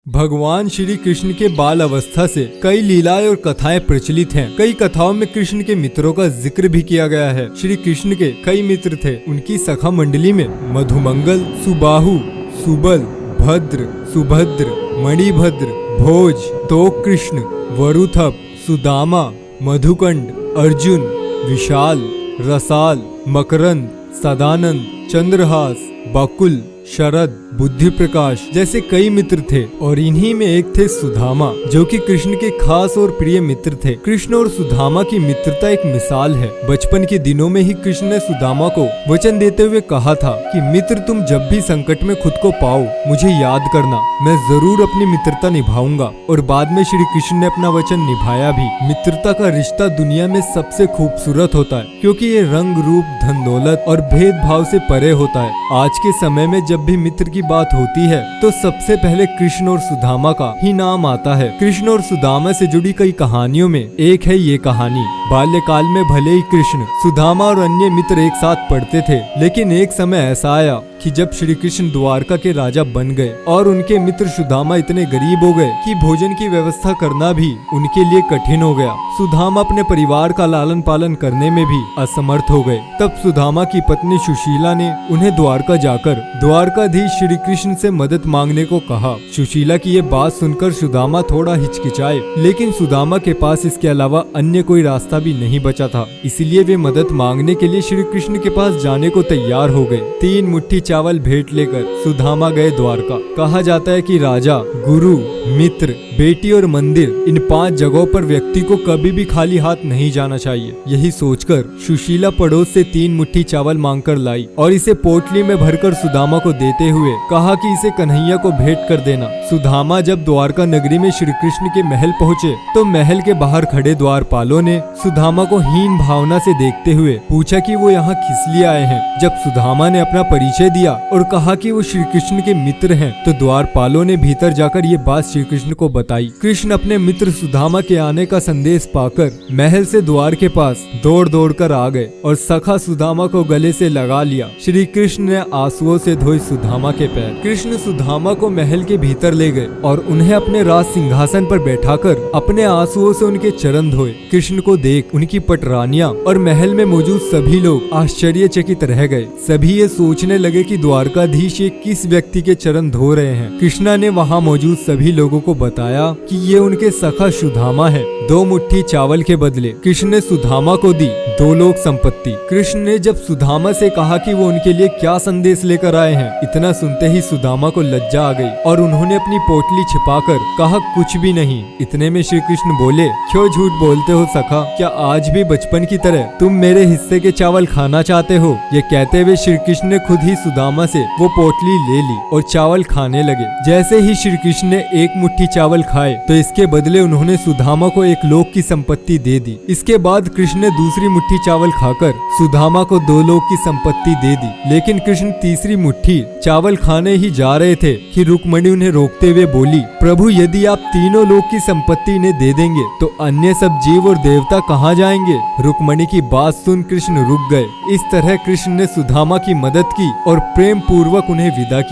भगवान श्री कृष्ण के बाल अवस्था से कई लीलाएं और कथाएं प्रचलित हैं। कई कथाओं में कृष्ण के मित्रों का जिक्र भी किया गया है। श्री कृष्ण के कई मित्र थे। उनकी सखा मंडली में मधुमंगल, सुबाहु, सुबल, भद्र, सुभद्र, मणिभद्र, भोज, तोक कृष्ण, वरुथप, सुदामा, मधुकंड, अर्जुन, विशाल, रसाल, मकरंद, सदानंद, चंद्रहास, बकुल, शरद, बुद्धि प्रकाश जैसे कई मित्र थे और इन्हीं में एक थे सुदामा, जो कि कृष्ण के खास और प्रिय मित्र थे। कृष्ण और सुदामा की मित्रता एक मिसाल है। बचपन के दिनों में ही कृष्ण ने सुदामा को वचन देते हुए कहा था कि मित्र, तुम जब भी संकट में खुद को पाओ मुझे याद करना, मैं जरूर अपनी मित्रता निभाऊंगा। और बाद में श्री कृष्ण ने अपना वचन निभाया भी। मित्रता का रिश्ता दुनिया में सबसे खूबसूरत होता है, क्योंकि ये रंग रूप, धन दौलत और भेदभाव से परे होता है। आज के समय में जब भी मित्र की बात होती है तो सबसे पहले कृष्ण और सुदामा का ही नाम आता है। कृष्ण और सुदामा से जुड़ी कई कहानियों में एक है ये कहानी। बाल्यकाल में भले ही कृष्ण, सुदामा और अन्य मित्र एक साथ पढ़ते थे, लेकिन एक समय ऐसा आया कि जब श्री कृष्ण द्वारका के राजा बन गए और उनके मित्र सुदामा इतने गरीब हो गए कि भोजन की व्यवस्था करना भी उनके लिए कठिन हो गया। सुदामा अपने परिवार का लालन पालन करने में भी असमर्थ हो गए। तब सुदामा की पत्नी सुशीला ने उन्हें द्वारका जाकर द्वारकाधीश श्री कृष्ण से मदद मांगने को कहा। सुशीला की ये बात सुनकर सुदामा थोड़ा हिचकिचाए, लेकिन सुदामा के पास इसके अलावा अन्य कोई रास्ता भी नहीं बचा था। इसलिए वे मदद मांगने के लिए श्री कृष्ण के पास जाने को तैयार हो गए। 3 मुट्ठी चावल भेंट लेकर सुदामा गए द्वारका। कहा जाता है कि राजा, गुरु, मित्र, बेटी और मंदिर, इन 5 जगहों पर व्यक्ति को कभी भी खाली हाथ नहीं जाना चाहिए। यही सोचकर सुशीला पड़ोस से 3 मुट्ठी चावल मांगकर लाई और इसे पोटली में भरकर सुदामा को देते हुए कहा कि इसे कन्हैया को भेंट कर देना। सुदामा जब द्वारका नगरी में श्री कृष्ण के महल पहुँचे तो महल के बाहर खड़े द्वारपालों ने सुदामा को हीन भावना से देखते हुए पूछा कि वो यहाँ किस लिए आए हैं। जब सुदामा ने अपना परिचय दिया और कहा कि वो श्री कृष्ण के मित्र हैं, तो द्वारपालों ने भीतर जाकर ये बात श्री कृष्ण को बताई। कृष्ण अपने मित्र सुदामा के आने का संदेश पाकर महल से द्वार के पास दौड़ दौड़ कर आ गए और सखा सुदामा को गले से लगा लिया। श्री कृष्ण ने आंसुओं से धोए सुदामा के पैर। कृष्ण सुदामा को महल के भीतर ले गए और उन्हें अपने राज सिंहासन पर बैठाकर अपने आंसुओं से उनके चरण धोए। कृष्ण को देख उनकी पटरानियां और महल में मौजूद सभी लोग आश्चर्यचकित रह गए। सभी ये सोचने लगे कि द्वारकाधीश ये किस व्यक्ति के चरण धो रहे हैं। कृष्णा ने वहाँ मौजूद सभी लोगों को बताया कि ये उनके सखा सुदामा है। 2 मुट्ठी चावल के बदले कृष्ण ने सुदामा को दी 2 लोक संपत्ति। कृष्ण ने जब सुदामा से कहा कि वो उनके लिए क्या संदेश लेकर आए हैं, इतना सुनते ही सुदामा को लज्जा आ गई और उन्होंने अपनी पोटली छिपाकर कहा कुछ भी नहीं। इतने में श्री कृष्ण बोले, क्यों झूठ बोलते हो सखा? क्या आज भी बचपन की तरह तुम मेरे हिस्से के चावल खाना चाहते हो? ये कहते हुए श्री कृष्ण ने खुद ही सुदामा से वो पोटली ले ली और चावल खाने लगे। जैसे ही श्री कृष्ण ने 1 मुट्ठी चावल खाए तो इसके बदले उन्होंने सुदामा को 1 लोक की संपत्ति दे दी। इसके बाद कृष्ण ने दूसरी मुट्ठी चावल खाकर सुदामा को 2 लोक की संपत्ति दे दी। लेकिन कृष्ण तीसरी मुट्ठी चावल खाने ही जा रहे थे कि रुक्मणी उन्हें रोकते हुए बोली, प्रभु, यदि आप तीनों लोक की संपत्ति इन्हें दे देंगे तो अन्य सब जीव और देवता कहाँ जाएंगे? रुक्मणी की बात सुन कृष्ण रुक गए। इस तरह कृष्ण ने सुदामा की मदद की और प्रेम पूर्वक उन्हें विदा किया।